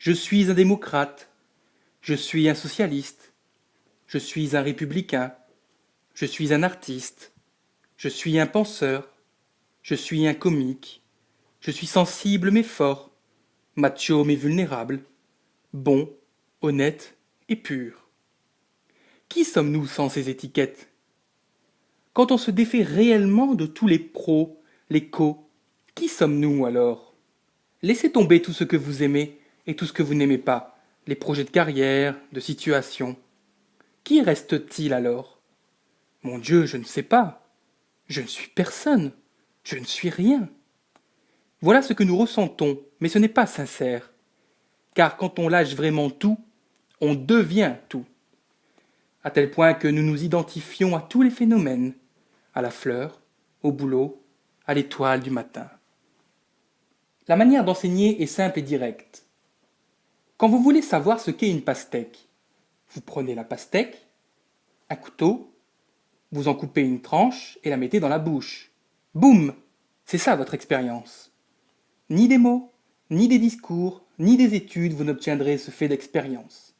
Je suis un démocrate. Je suis un socialiste. Je suis un républicain. Je suis un artiste. Je suis un penseur. Je suis un comique. Je suis sensible mais fort. Macho mais vulnérable. Bon, honnête et pur. Qui sommes-nous sans ces étiquettes? Quand on se défait réellement de tous les pros, les co, qui sommes-nous alors? Laissez tomber tout ce que vous aimez et tout ce que vous n'aimez pas, les projets de carrière, de situation. Qui reste-t-il alors? Mon Dieu, je ne sais pas. Je ne suis personne. Je ne suis rien. Voilà ce que nous ressentons, mais ce n'est pas sincère. Car quand on lâche vraiment tout, on devient tout. À tel point que nous nous identifions à tous les phénomènes, à la fleur, au boulot, à l'étoile du matin. La manière d'enseigner est simple et directe. Quand vous voulez savoir ce qu'est une pastèque, vous prenez la pastèque, un couteau, vous en coupez une tranche et la mettez dans la bouche. Boum! C'est ça votre expérience. Ni des mots, ni des discours, ni des études, vous n'obtiendrez ce fait d'expérience.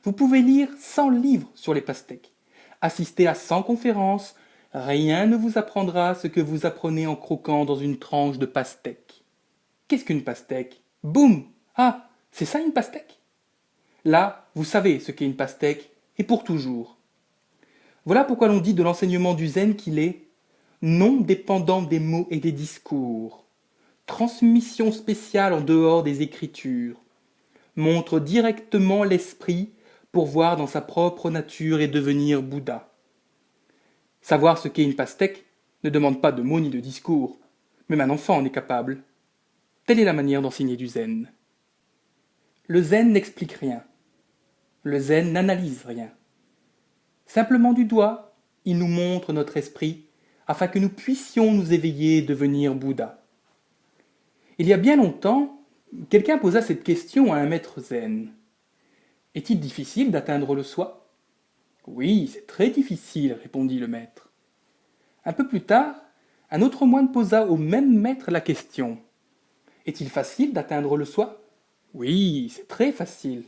Vous pouvez lire 100 livres sur les pastèques, assister à 100 conférences, rien ne vous apprendra ce que vous apprenez en croquant dans une tranche de pastèque. Qu'est-ce qu'une pastèque? Boum! Ah, c'est ça une pastèque? Là, vous savez ce qu'est une pastèque, et pour toujours. Voilà pourquoi l'on dit de l'enseignement du zen qu'il est non dépendant des mots et des discours, transmission spéciale en dehors des écritures, montre directement l'esprit pour voir dans sa propre nature et devenir Bouddha. Savoir ce qu'est une pastèque ne demande pas de mots ni de discours, même un enfant en est capable. Telle est la manière d'enseigner du zen. Le zen n'explique rien. Le zen n'analyse rien. Simplement du doigt, il nous montre notre esprit afin que nous puissions nous éveiller et devenir Bouddha. Il y a bien longtemps, quelqu'un posa cette question à un maître zen. Est-il difficile d'atteindre le soi? Oui, c'est très difficile, répondit le maître. Un peu plus tard, un autre moine posa au même maître la question. Est-il facile d'atteindre le soi? Oui, c'est très facile.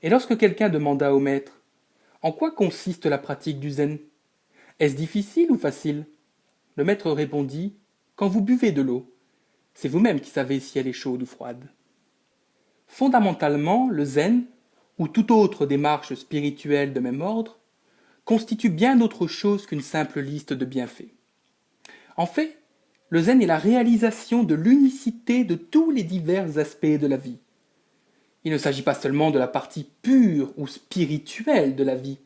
Et lorsque quelqu'un demanda au maître, en quoi consiste la pratique du zen? Est-ce difficile ou facile? Le maître répondit, quand vous buvez de l'eau, c'est vous-même qui savez si elle est chaude ou froide. Fondamentalement, le zen, ou toute autre démarche spirituelle de même ordre, constitue bien autre chose qu'une simple liste de bienfaits. En fait, le zen est la réalisation de l'unicité de tous les divers aspects de la vie. Il ne s'agit pas seulement de la partie pure ou spirituelle de la vie,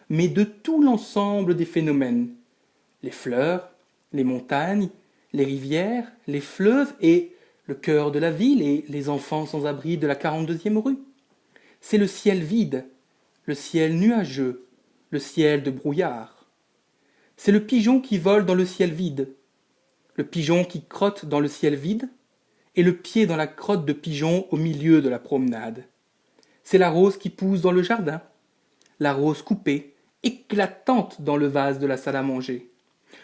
mais de tout l'ensemble des phénomènes. Les fleurs, les montagnes, les rivières, les fleuves et le cœur de la ville et les enfants sans abri de la 42e rue. C'est le ciel vide, le ciel nuageux, le ciel de brouillard. C'est le pigeon qui vole dans le ciel vide, le pigeon qui crotte dans le ciel vide, et le pied dans la crotte de pigeon au milieu de la promenade. C'est la rose qui pousse dans le jardin, la rose coupée, éclatante dans le vase de la salle à manger.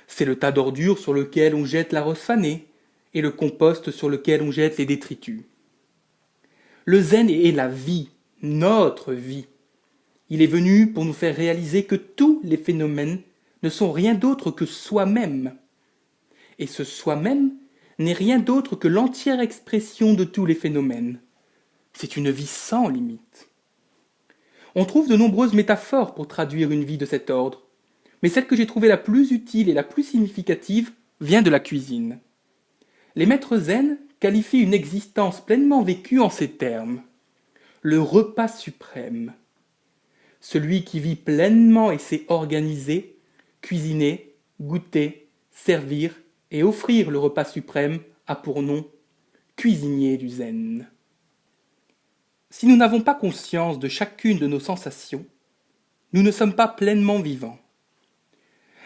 C'est le tas d'ordures sur lequel on jette la rose fanée, et le compost sur lequel on jette les détritus. Le zen est la vie, notre vie. Il est venu pour nous faire réaliser que tous les phénomènes ne sont rien d'autre que soi-même. Et ce soi-même n'est rien d'autre que l'entière expression de tous les phénomènes. C'est une vie sans limite. On trouve de nombreuses métaphores pour traduire une vie de cet ordre, mais celle que j'ai trouvée la plus utile et la plus significative vient de la cuisine. Les maîtres zen qualifient une existence pleinement vécue en ces termes. Le repas suprême. Celui qui vit pleinement et sait organiser, cuisiner, goûter, servir et offrir le repas suprême a pour nom cuisinier du zen. Si nous n'avons pas conscience de chacune de nos sensations, nous ne sommes pas pleinement vivants.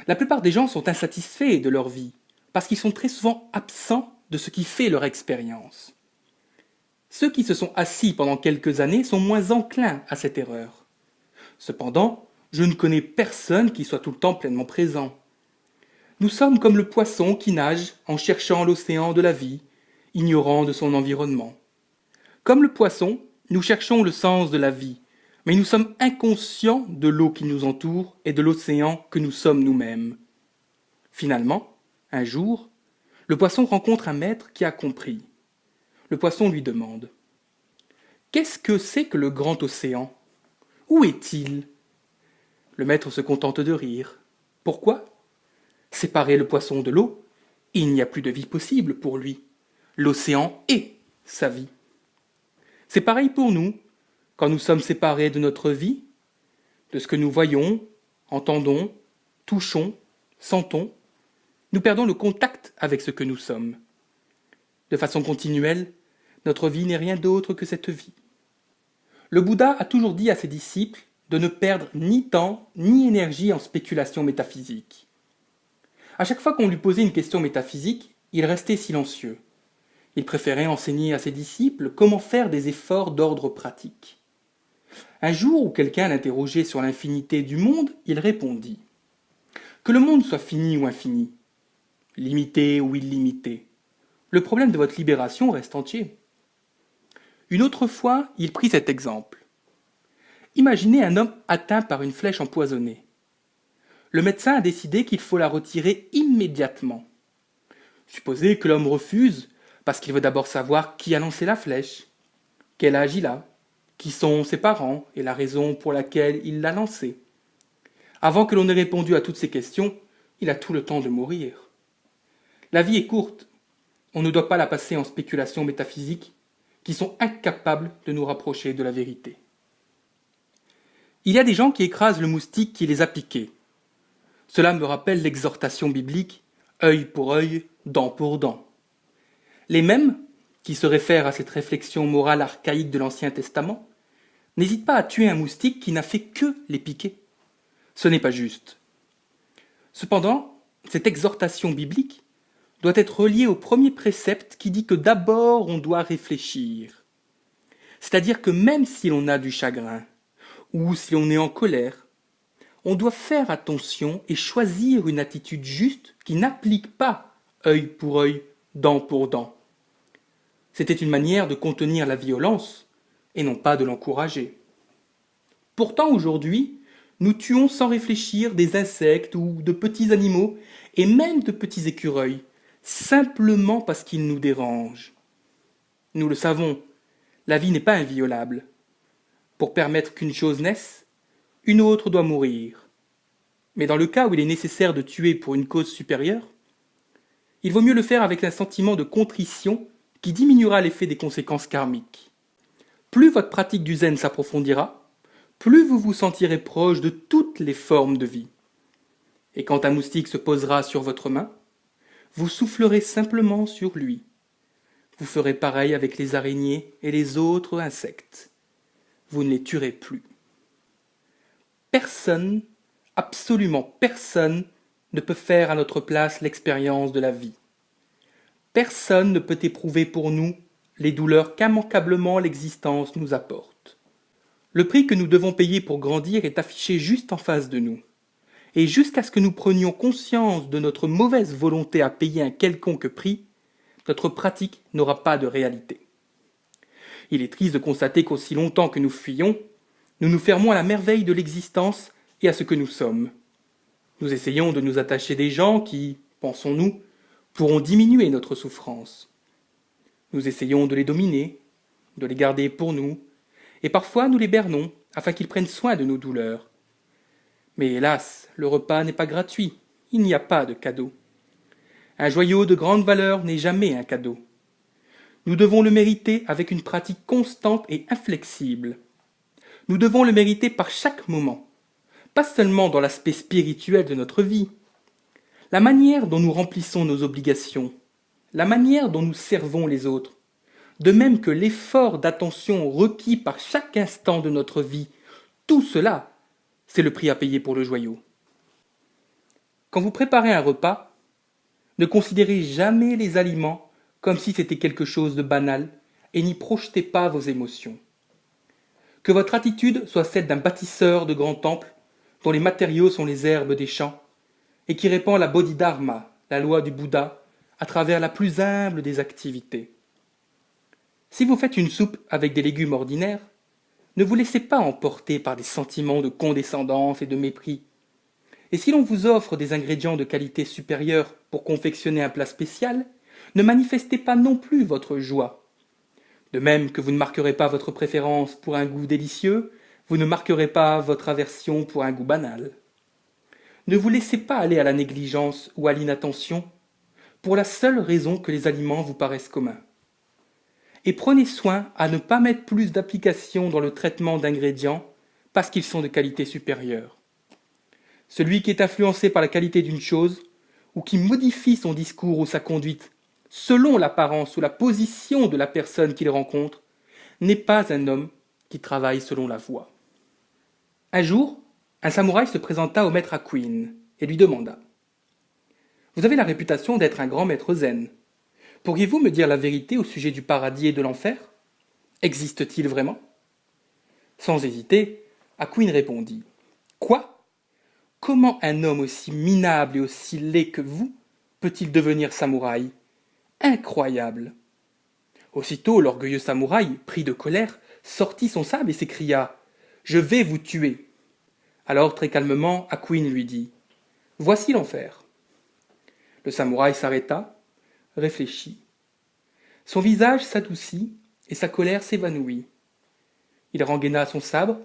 La plupart des gens sont insatisfaits de leur vie parce qu'ils sont très souvent absents de ce qui fait leur expérience. Ceux qui se sont assis pendant quelques années sont moins enclins à cette erreur. Cependant, je ne connais personne qui soit tout le temps pleinement présent. Nous sommes comme le poisson qui nage en cherchant l'océan de la vie, ignorant de son environnement. Comme le poisson, Nous cherchons le sens de la vie, mais nous sommes inconscients de l'eau qui nous entoure et de l'océan que nous sommes nous-mêmes. Finalement, un jour, le poisson rencontre un maître qui a compris. Le poisson lui demande : « Qu'est-ce que c'est que le grand océan ? Où est-il » Le maître se contente de rire. Pourquoi ? Séparer le poisson de l'eau, il n'y a plus de vie possible pour lui. L'océan est sa vie. C'est pareil pour nous, quand nous sommes séparés de notre vie, de ce que nous voyons, entendons, touchons, sentons, nous perdons le contact avec ce que nous sommes. De façon continuelle, notre vie n'est rien d'autre que cette vie. Le Bouddha a toujours dit à ses disciples de ne perdre ni temps ni énergie en spéculation métaphysique. À chaque fois qu'on lui posait une question métaphysique, il restait silencieux. Il préférait enseigner à ses disciples comment faire des efforts d'ordre pratique. Un jour où quelqu'un l'interrogeait sur l'infinité du monde, il répondit : « Que le monde soit fini ou infini, limité ou illimité, le problème de votre libération reste entier. » Une autre fois, il prit cet exemple. Imaginez un homme atteint par une flèche empoisonnée. Le médecin a décidé qu'il faut la retirer immédiatement. Supposez que l'homme refuse parce qu'il veut d'abord savoir qui a lancé la flèche, quel âge il a, qui sont ses parents et la raison pour laquelle il l'a lancée. Avant que l'on ait répondu à toutes ces questions, il a tout le temps de mourir. La vie est courte. On ne doit pas la passer en spéculations métaphysiques qui sont incapables de nous rapprocher de la vérité. Il y a des gens qui écrasent le moustique qui les a piqués. Cela me rappelle l'exhortation biblique « œil pour œil, dent pour dent ». Les mêmes, qui se réfèrent à cette réflexion morale archaïque de l'Ancien Testament, n'hésitent pas à tuer un moustique qui n'a fait que les piquer. Ce n'est pas juste. Cependant, cette exhortation biblique doit être reliée au premier précepte qui dit que d'abord on doit réfléchir. C'est-à-dire que même si l'on a du chagrin, ou si l'on est en colère, on doit faire attention et choisir une attitude juste qui n'applique pas œil pour œil, dent pour dent. C'était une manière de contenir la violence et non pas de l'encourager. Pourtant aujourd'hui, nous tuons sans réfléchir des insectes ou de petits animaux et même de petits écureuils, simplement parce qu'ils nous dérangent. Nous le savons, la vie n'est pas inviolable. Pour permettre qu'une chose naisse, une autre doit mourir. Mais dans le cas où il est nécessaire de tuer pour une cause supérieure, il vaut mieux le faire avec un sentiment de contrition qui diminuera l'effet des conséquences karmiques. Plus votre pratique du zen s'approfondira, plus vous vous sentirez proche de toutes les formes de vie. Et quand un moustique se posera sur votre main, vous soufflerez simplement sur lui. Vous ferez pareil avec les araignées et les autres insectes. Vous ne les tuerez plus. Personne, absolument personne, ne peut faire à notre place l'expérience de la vie. Personne ne peut éprouver pour nous les douleurs qu'immanquablement l'existence nous apporte. Le prix que nous devons payer pour grandir est affiché juste en face de nous. Et jusqu'à ce que nous prenions conscience de notre mauvaise volonté à payer un quelconque prix, notre pratique n'aura pas de réalité. Il est triste de constater qu'aussi longtemps que nous fuyons, nous nous fermons à la merveille de l'existence et à ce que nous sommes. Nous essayons de nous attacher des gens qui, pensons-nous, pourront diminuer notre souffrance. Nous essayons de les dominer, de les garder pour nous, et parfois nous les bernons afin qu'ils prennent soin de nos douleurs. Mais hélas, le repas n'est pas gratuit, il n'y a pas de cadeau. Un joyau de grande valeur n'est jamais un cadeau. Nous devons le mériter avec une pratique constante et inflexible. Nous devons le mériter par chaque moment, pas seulement dans l'aspect spirituel de notre vie. La manière dont nous remplissons nos obligations, la manière dont nous servons les autres, de même que l'effort d'attention requis par chaque instant de notre vie, tout cela, c'est le prix à payer pour le joyau. Quand vous préparez un repas, ne considérez jamais les aliments comme si c'était quelque chose de banal et n'y projetez pas vos émotions. Que votre attitude soit celle d'un bâtisseur de grands temples dont les matériaux sont les herbes des champs et qui répand la Bodhidharma, la loi du Bouddha, à travers la plus humble des activités. Si vous faites une soupe avec des légumes ordinaires, ne vous laissez pas emporter par des sentiments de condescendance et de mépris. Et si l'on vous offre des ingrédients de qualité supérieure pour confectionner un plat spécial, ne manifestez pas non plus votre joie. De même que vous ne marquerez pas votre préférence pour un goût délicieux, vous ne marquerez pas votre aversion pour un goût banal. Ne vous laissez pas aller à la négligence ou à l'inattention, pour la seule raison que les aliments vous paraissent communs. Et prenez soin à ne pas mettre plus d'application dans le traitement d'ingrédients parce qu'ils sont de qualité supérieure. Celui qui est influencé par la qualité d'une chose, ou qui modifie son discours ou sa conduite selon l'apparence ou la position de la personne qu'il rencontre, n'est pas un homme qui travaille selon la voie. Un jour, un samouraï se présenta au maître Hakuin et lui demanda « Vous avez la réputation d'être un grand maître zen. Pourriez-vous me dire la vérité au sujet du paradis et de l'enfer? Existe-t-il vraiment ?» Sans hésiter, Hakuin répondit « Quoi? Comment un homme aussi minable et aussi laid que vous peut-il devenir samouraï? Incroyable !» Aussitôt, l'orgueilleux samouraï, pris de colère, sortit son sabre et s'écria « Je vais vous tuer !» Alors, très calmement, Hakuin lui dit « Voici l'enfer. » Le samouraï s'arrêta, réfléchit. Son visage s'adoucit et sa colère s'évanouit. Il rengaina son sabre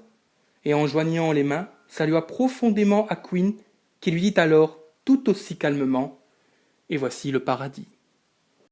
et, en joignant les mains, salua profondément Hakuin qui lui dit alors tout aussi calmement « Et voici le paradis. »